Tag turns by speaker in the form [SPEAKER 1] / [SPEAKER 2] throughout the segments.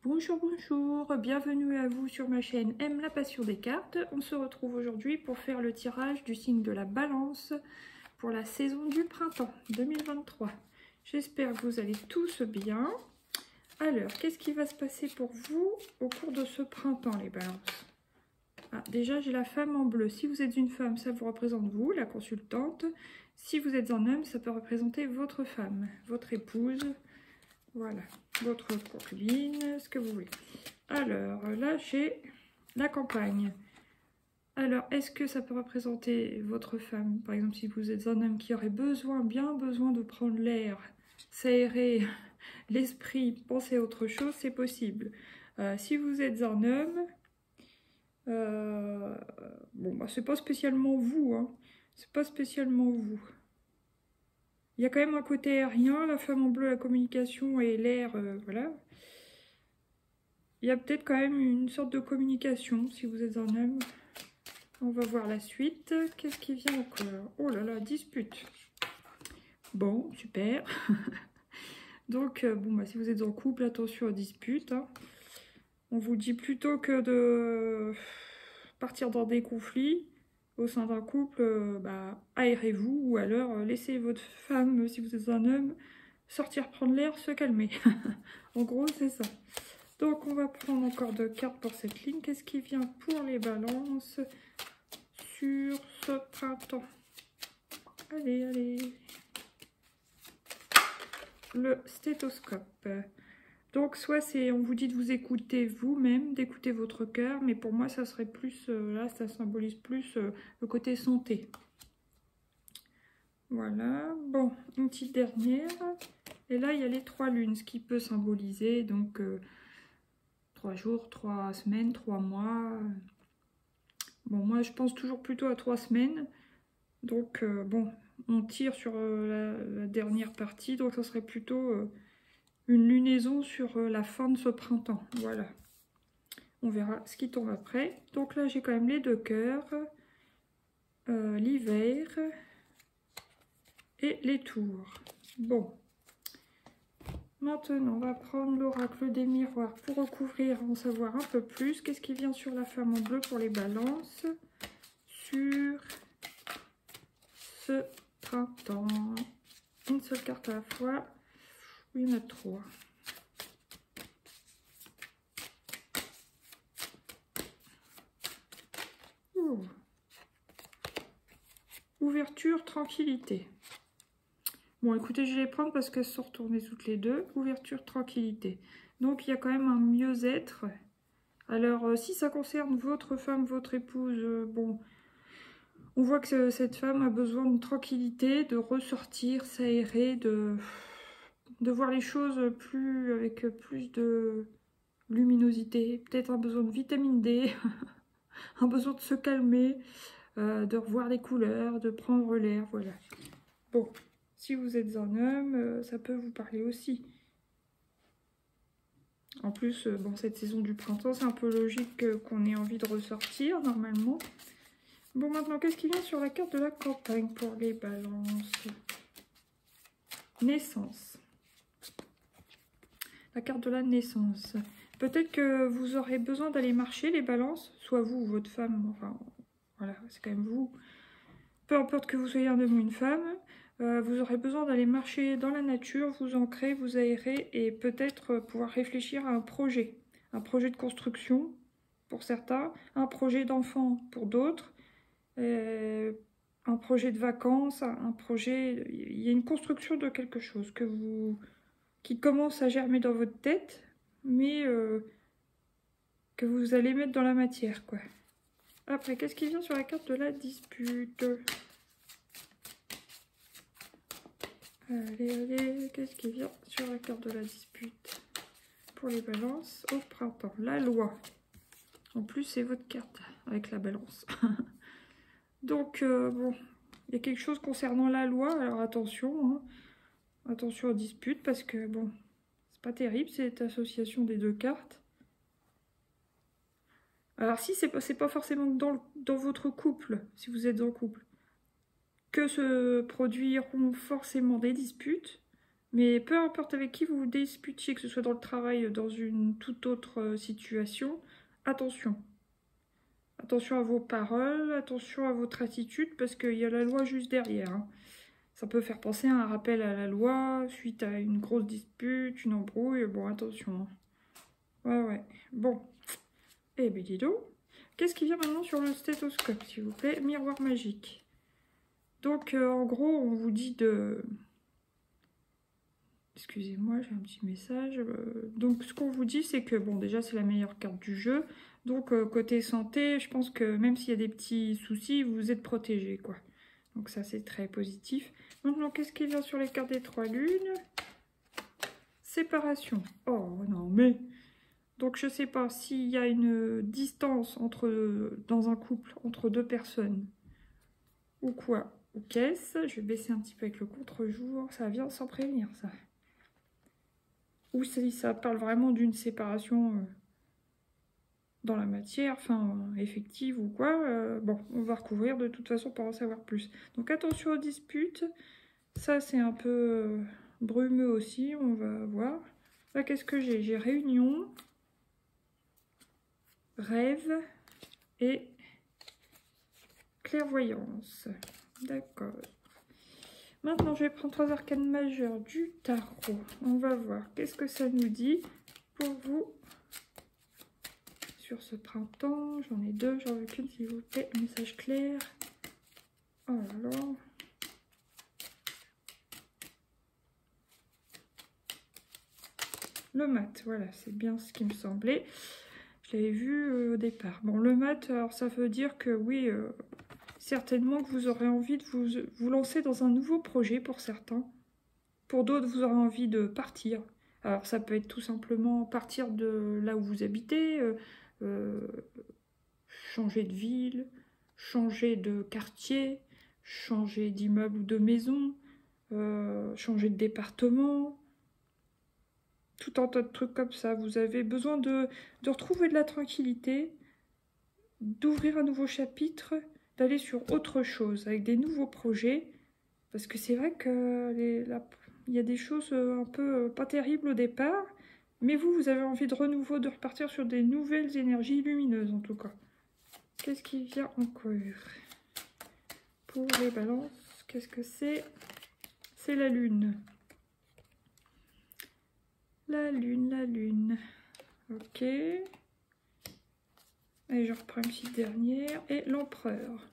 [SPEAKER 1] Bonjour, bonjour, bienvenue à vous sur ma chaîne Aime la passion des cartes. On se retrouve aujourd'hui pour faire le tirage du signe de la Balance pour la saison du printemps 2023. J'espère que vous allez tous bien. Alors, qu'est-ce qui va se passer pour vous au cours de ce printemps, les balances? Déjà, j'ai la femme en bleu. Si vous êtes une femme, ça vous représente vous, la consultante. Si vous êtes un homme, ça peut représenter votre femme, votre épouse. Voilà, votre concubine, ce que vous voulez. Alors, là, j'ai la campagne. Alors, est-ce que ça peut représenter votre femme? Par exemple, si vous êtes un homme qui aurait bien besoin de prendre l'air, s'aérer l'esprit, penser à autre chose, c'est possible. Si vous êtes un homme, bon, bah, c'est pas spécialement vous, hein. C'est pas spécialement vous. Il y a quand même un côté aérien, la femme en bleu, la communication et l'air, voilà. Il y a peut-être quand même une sorte de communication, si vous êtes un homme. On va voir la suite. Qu'est-ce qui vient encore? Oh là là, dispute. Bon, super. Donc, bon, bah, si vous êtes en couple, attention aux disputes. Hein. On vous dit plutôt que de partir dans des conflits au sein d'un couple, bah, aérez-vous ou alors laissez votre femme, si vous êtes un homme, sortir prendre l'air, se calmer. En gros, c'est ça. Donc, on va prendre encore 2 cartes pour cette ligne. Qu'est-ce qui vient pour les balances sur ce printemps? Allez, allez. Le stéthoscope. Donc, soit c'est, on vous dit de vous écouter vous-même, d'écouter votre cœur, mais pour moi, ça serait plus, là, ça symbolise plus le côté santé. Voilà. Bon, une petite dernière. Et là, il y a les 3 lunes, ce qui peut symboliser, donc, 3 jours, 3 semaines, 3 mois. Bon, moi, je pense toujours plutôt à 3 semaines. Donc, bon, on tire sur la dernière partie, donc ça serait plutôt... une lunaison sur la fin de ce printemps, voilà. On verra ce qui tombe après. Donc là, j'ai quand même les 2 cœurs, l'hiver et les tours. Bon. Maintenant, on va prendre l'oracle des miroirs pour recouvrir, en savoir un peu plus. Qu'est-ce qui vient sur la femme en bleu pour les balances sur ce printemps? Une seule carte à la fois. Il y en a 3. Ouverture, tranquillité. Bon, écoutez, je vais les prendre parce qu'elles sont retournées toutes les deux. Ouverture, tranquillité. Donc, il y a quand même un mieux-être. Alors, si ça concerne votre femme, votre épouse, bon, on voit que cette femme a besoin de tranquillité, de ressortir, s'aérer, de voir les choses avec plus de luminosité. Peut-être un besoin de vitamine D, un besoin de se calmer. De revoir les couleurs, de prendre l'air, voilà. Bon, si vous êtes un homme, ça peut vous parler aussi. En plus, bon, cette saison du printemps, c'est un peu logique qu'on ait envie de ressortir, normalement. Bon, maintenant, qu'est-ce qui vient sur la carte de la campagne pour les balances? Naissance. La carte de la naissance. Peut-être que vous aurez besoin d'aller marcher, les balances, soit vous ou votre femme, enfin... Voilà, c'est quand même vous. Peu importe que vous soyez un homme ou une femme, vous aurez besoin d'aller marcher dans la nature, vous ancrer, vous aérer et peut-être pouvoir réfléchir à un projet de construction pour certains, un projet d'enfant pour d'autres, un projet de vacances, un projet... Il y a une construction de quelque chose qui commence à germer dans votre tête, mais que vous allez mettre dans la matière, quoi. Après, qu'est-ce qui vient sur la carte de la dispute? Allez, allez, qu'est-ce qui vient sur la carte de la dispute pour les balances au printemps? La loi. En plus, c'est votre carte avec la balance. Donc, bon, il y a quelque chose concernant la loi. Alors, attention, hein. Attention aux disputes parce que, bon, c'est pas terrible cette association des 2 cartes. Alors si, c'est pas forcément dans votre couple, si vous êtes en couple, que se produiront forcément des disputes, Mais peu importe avec qui vous vous disputiez, que ce soit dans le travail, dans une toute autre situation, attention. Attention à vos paroles, attention à votre attitude, parce qu'il y a la loi juste derrière. Hein. Ça peut faire penser à un rappel à la loi, suite à une grosse dispute, une embrouille. Bon, attention. Hein. Ouais. Bon. Eh ben dis donc. Qu'est-ce qui vient maintenant sur le stéthoscope, s'il vous plaît? Miroir magique. Donc, en gros, on vous dit de... Excusez-moi, j'ai un petit message. Donc, ce qu'on vous dit, c'est que, bon, déjà, c'est la meilleure carte du jeu. Donc, côté santé, je pense que même s'il y a des petits soucis, vous êtes protégé, quoi. Donc, ça, c'est très positif. Maintenant, qu'est-ce qui vient sur les cartes des 3 lunes? Séparation. Oh, non, mais... Donc, je sais pas s'il y a une distance dans un couple entre deux personnes ou quoi. Ou qu'est-ce? Je vais baisser un petit peu avec le contre-jour. Ça vient sans prévenir, ça. Ou si ça parle vraiment d'une séparation dans la matière, enfin effective ou quoi. Bon, on va recouvrir de toute façon pour en savoir plus. Donc, attention aux disputes. Ça, c'est un peu brumeux aussi, on va voir. Là, qu'est-ce que j'ai? J'ai réunion, rêve et clairvoyance. D'accord. Maintenant, je vais prendre 3 arcanes majeures du tarot. On va voir qu'est-ce que ça nous dit pour vous sur ce printemps. J'en ai 2, j'en veux qu'une s'il vous plaît. Message clair. Oh là là. Le mat, voilà, c'est bien ce qui me semblait. Je l'avais vu au départ. Bon, le mat, alors ça veut dire que oui, certainement que vous aurez envie de vous lancer dans un nouveau projet pour certains. Pour d'autres, vous aurez envie de partir. Alors ça peut être tout simplement partir de là où vous habitez, changer de ville, changer de quartier, changer d'immeuble ou de maison, changer de département. Tout un tas de trucs comme ça. Vous avez besoin de retrouver de la tranquillité, d'ouvrir un nouveau chapitre, d'aller sur autre chose, avec des nouveaux projets. Parce que c'est vrai que il y a des choses un peu pas terribles au départ, mais vous avez envie de renouveau, de repartir sur des nouvelles énergies lumineuses en tout cas. Qu'est-ce qui vient encore? Pour les balances, qu'est-ce que c'est? C'est la lune. La lune, la lune. Ok. Et je reprends une petite dernière. Et l'empereur.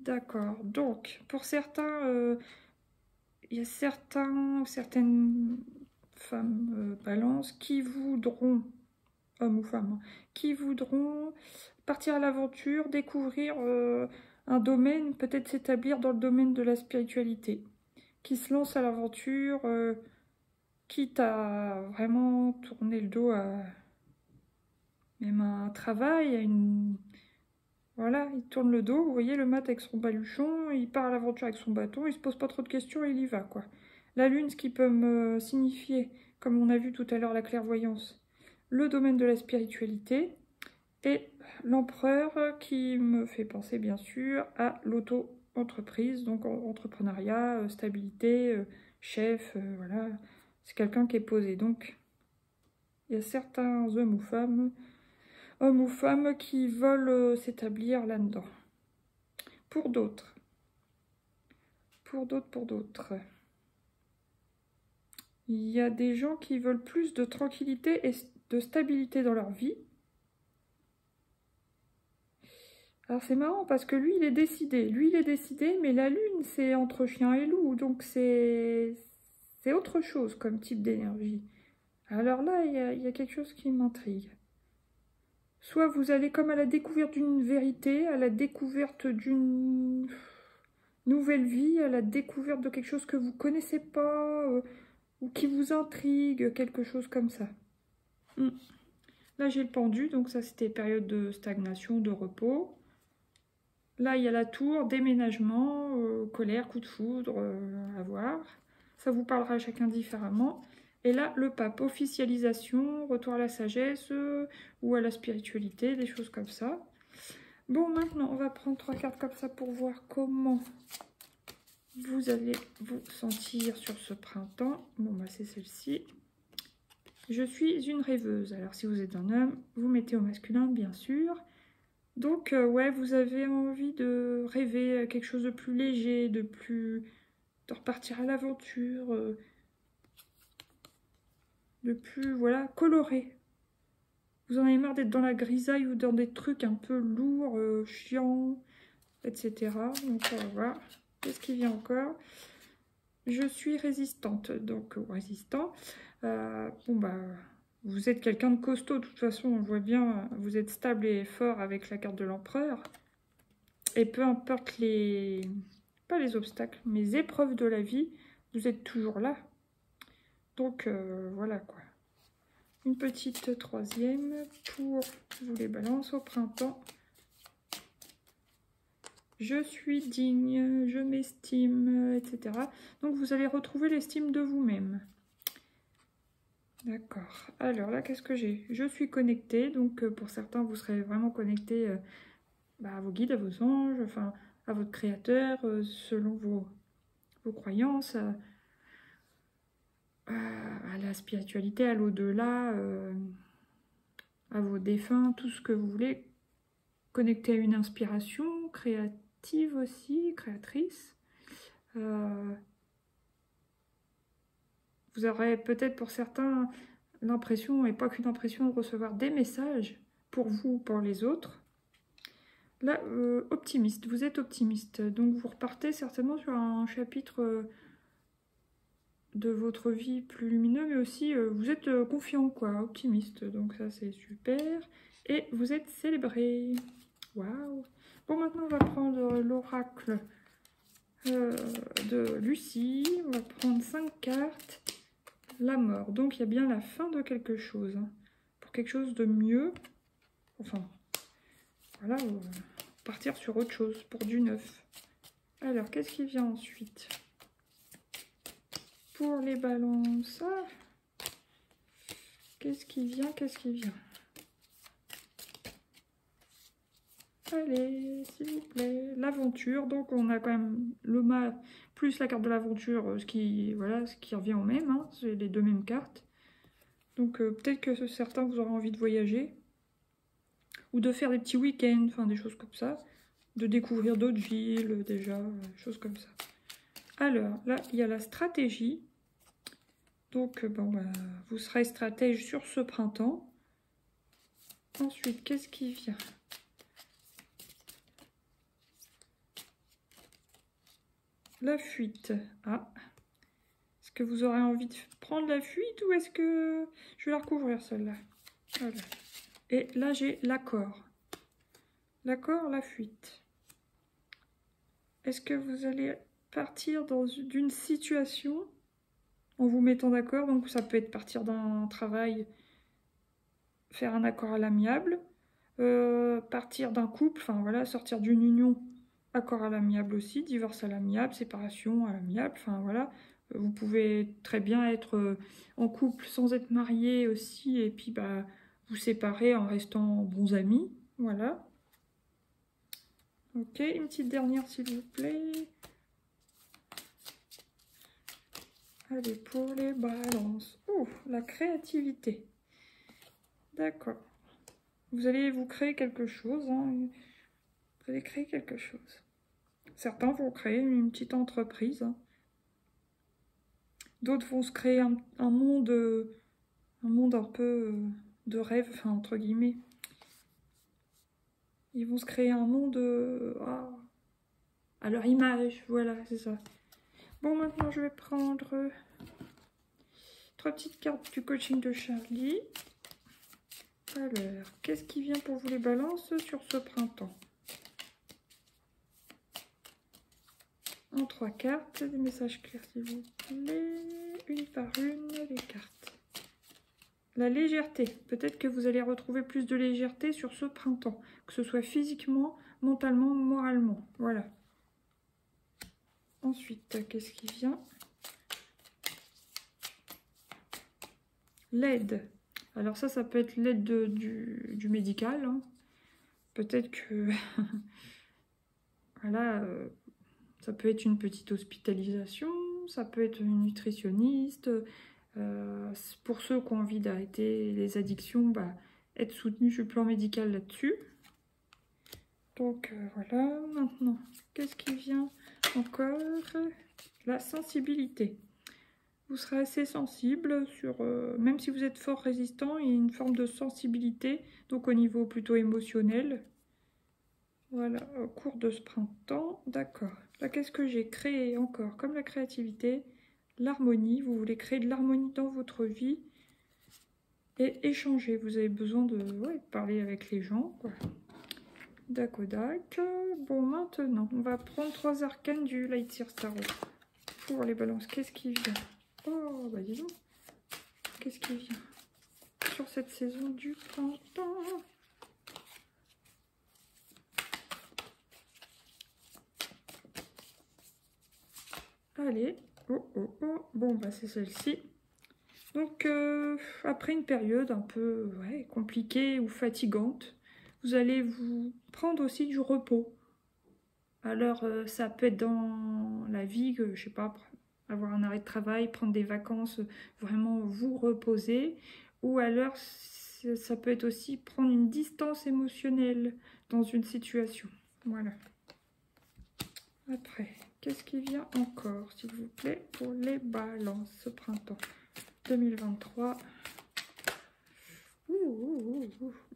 [SPEAKER 1] D'accord. Donc, pour certains, il y a certaines femmes balance qui voudront, hommes ou femmes, qui voudront partir à l'aventure, découvrir un domaine, peut-être s'établir dans le domaine de la spiritualité. Qui se lancent à l'aventure... quitte à vraiment tourner le dos à même un travail, à une... Voilà, il tourne le dos, vous voyez le mat avec son baluchon, il part à l'aventure avec son bâton, il se pose pas trop de questions et il y va, quoi. La lune, ce qui peut me signifier, comme on a vu tout à l'heure la clairvoyance, le domaine de la spiritualité, et l'empereur qui me fait penser bien sûr à l'auto-entreprise, donc entrepreneuriat, stabilité, chef, voilà... C'est quelqu'un qui est posé. Donc, il y a certains hommes ou femmes qui veulent s'établir là-dedans. Pour d'autres, il y a des gens qui veulent plus de tranquillité et de stabilité dans leur vie. Alors, c'est marrant parce que lui, il est décidé. Mais la lune, c'est entre chien et loup. Donc, c'est autre chose comme type d'énergie. Alors là, il y a quelque chose qui m'intrigue. Soit vous allez comme à la découverte d'une vérité, à la découverte d'une nouvelle vie, à la découverte de quelque chose que vous ne connaissez pas, ou qui vous intrigue, quelque chose comme ça. Là, j'ai le pendu, donc ça, c'était période de stagnation, de repos. Là, il y a la tour, déménagement, colère, coup de foudre, à voir. Ça vous parlera à chacun différemment. Et là, le pape, officialisation, retour à la sagesse ou à la spiritualité, des choses comme ça. Bon, maintenant, on va prendre 3 cartes comme ça pour voir comment vous allez vous sentir sur ce printemps. Bon, bah c'est celle-ci. Je suis une rêveuse. Alors, si vous êtes un homme, vous mettez au masculin, bien sûr. Donc, ouais, vous avez envie de rêver quelque chose de plus léger, de repartir à l'aventure, de plus, voilà, coloré. Vous en avez marre d'être dans la grisaille ou dans des trucs un peu lourds, chiants, etc. Donc, voilà. Qu'est-ce qui vient encore? Je suis résistante, donc résistant. Bon, bah, vous êtes quelqu'un de costaud, de toute façon, on voit bien, vous êtes stable et fort avec la carte de l'empereur. Et peu importe pas les obstacles, mais les épreuves de la vie, vous êtes toujours là. Donc, voilà quoi. Une petite troisième pour vous les balances au printemps. Je suis digne, je m'estime, etc. Donc, vous allez retrouver l'estime de vous-même. D'accord. Alors là, qu'est-ce que j'ai? Je suis connectée. Donc, pour certains, vous serez vraiment connecté à vos guides, à vos anges, enfin, à votre créateur, selon vos croyances, à la spiritualité, à l'au-delà, à vos défunts, tout ce que vous voulez. Connecté à une inspiration créative aussi, créatrice. Vous aurez peut-être pour certains l'impression, et pas qu'une impression, de recevoir des messages pour vous, pour les autres. Là, optimiste, vous êtes optimiste, donc vous repartez certainement sur un chapitre de votre vie plus lumineux, mais aussi vous êtes confiant, quoi, optimiste, donc ça c'est super. Et vous êtes célébré. Waouh! Bon, maintenant on va prendre l'oracle de Lucie, on va prendre 5 cartes. La mort, donc il y a bien la fin de quelque chose, hein, pour quelque chose de mieux, enfin, voilà, partir sur autre chose, pour du neuf. Alors, qu'est-ce qui vient ensuite? Pour les balances, qu'est-ce qui vient? Qu'est-ce qui vient? Allez, s'il vous plaît, l'aventure. Donc, on a quand même le mât plus la carte de l'aventure, ce qui revient au même, hein, c'est les deux mêmes cartes. Donc, peut-être que certains vous auront envie de voyager, ou de faire des petits week-ends, enfin des choses comme ça, de découvrir d'autres villes déjà, des choses comme ça. Alors, là, il y a la stratégie. Donc, bon, bah, vous serez stratège sur ce printemps. Ensuite, qu'est-ce qui vient? La fuite. Ah. Est-ce que vous aurez envie de prendre la fuite ou est-ce que... Je vais la recouvrir, celle-là. Voilà. Et là, j'ai l'accord. L'accord, la fuite. Est-ce que vous allez partir d'une situation en vous mettant d'accord? Donc, ça peut être partir d'un travail, faire un accord à l'amiable, partir d'un couple, enfin voilà, sortir d'une union, accord à l'amiable aussi, divorce à l'amiable, séparation à l'amiable, enfin voilà. Vous pouvez très bien être en couple sans être marié aussi, et puis bah, vous séparer en restant bons amis, voilà. Ok, une petite dernière s'il vous plaît. Allez, pour les balances. Oh, la créativité. D'accord. Vous allez vous créer quelque chose, hein. Vous allez créer quelque chose. Certains vont créer une petite entreprise, hein. D'autres vont se créer un monde un peu de rêve, enfin, entre guillemets. Ils vont se créer un monde à leur image, voilà, c'est ça. Bon, maintenant, je vais prendre 3 petites cartes du coaching de Charlie. Alors, qu'est-ce qui vient pour vous les balances sur ce printemps? En 3 cartes, des messages clairs s'il vous plaît, une par une, les cartes. La légèreté, peut-être que vous allez retrouver plus de légèreté sur ce printemps, que ce soit physiquement, mentalement, moralement, voilà. Ensuite, qu'est-ce qui vient? L'aide. Alors ça peut être l'aide du médical, hein. Peut-être que... voilà... Ça peut être une petite hospitalisation, ça peut être une nutritionniste. Pour ceux qui ont envie d'arrêter les addictions, bah, être soutenu sur le plan médical là-dessus. Donc voilà, maintenant, qu'est-ce qui vient encore? La sensibilité. Vous serez assez sensible, même si vous êtes fort résistant, il y a une forme de sensibilité, donc au niveau plutôt émotionnel. Voilà, au cours de ce printemps, d'accord. Là, qu'est-ce que j'ai créé encore? Comme la créativité, l'harmonie. Vous voulez créer de l'harmonie dans votre vie et échanger. Vous avez besoin de parler avec les gens, quoi. Dakodak. Bon, maintenant, on va prendre 3 arcanes du Lightyear Tarot. Pour les balances, qu'est-ce qui vient? Oh, bah dis donc. Qu'est-ce qui vient sur cette saison du printemps? Allez. Oh, oh, oh. Bon, bah c'est celle-ci. Donc, après une période un peu compliquée ou fatigante, vous allez vous prendre aussi du repos. Alors, ça peut être dans la vie, je sais pas, avoir un arrêt de travail, prendre des vacances, vraiment vous reposer. Ou alors, ça peut être aussi prendre une distance émotionnelle dans une situation. Voilà. Après, qu'est-ce qui vient encore, s'il vous plaît, pour les balances ce printemps 2023.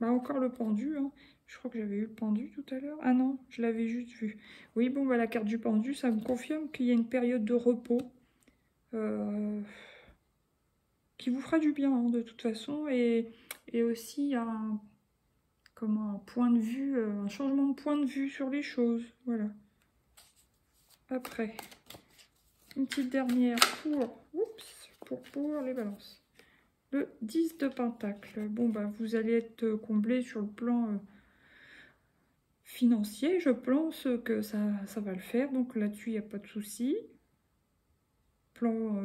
[SPEAKER 1] Bah, encore le pendu, hein. Je crois que j'avais eu le pendu tout à l'heure. Ah non, je l'avais juste vu. Oui, bon, bah, la carte du pendu, ça me confirme qu'il y a une période de repos qui vous fera du bien, hein, de toute façon. Et aussi un point de vue, un changement de point de vue sur les choses. Voilà. Après, une petite dernière pour les balances. Le 10 de Pentacle. Bon, bah, vous allez être comblé sur le plan financier. Je pense que ça va le faire. Donc là-dessus, il n'y a pas de souci. Plan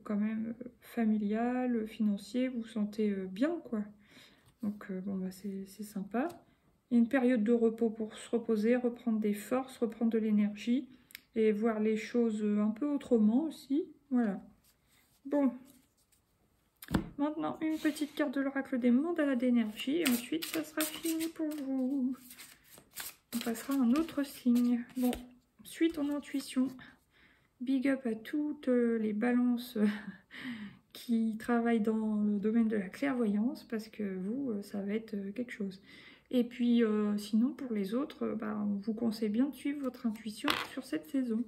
[SPEAKER 1] quand même familial, financier, vous vous sentez bien, quoi. Donc, bon, bah, c'est sympa. Il y a une période de repos pour se reposer, reprendre des forces, reprendre de l'énergie et voir les choses un peu autrement aussi. Voilà. Bon. Maintenant, une petite carte de l'oracle des mandats d'énergie. Et ensuite, ça sera fini pour vous. On passera à un autre signe. Bon, suite en intuition. Big up à toutes les balances qui travaillent dans le domaine de la clairvoyance. Parce que vous, ça va être quelque chose. Et puis, sinon, pour les autres, on vous conseille bien de suivre votre intuition sur cette saison.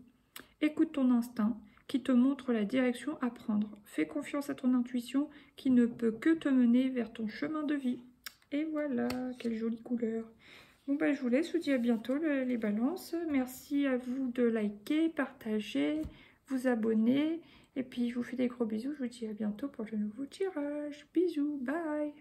[SPEAKER 1] Écoute ton instinct qui te montre la direction à prendre. Fais confiance à ton intuition qui ne peut que te mener vers ton chemin de vie. Et voilà, quelle jolie couleur. Bon, bah, je vous laisse, je vous dis à bientôt les balances. Merci à vous de liker, partager, vous abonner. Et puis, je vous fais des gros bisous. Je vous dis à bientôt pour le nouveau tirage. Bisous, bye.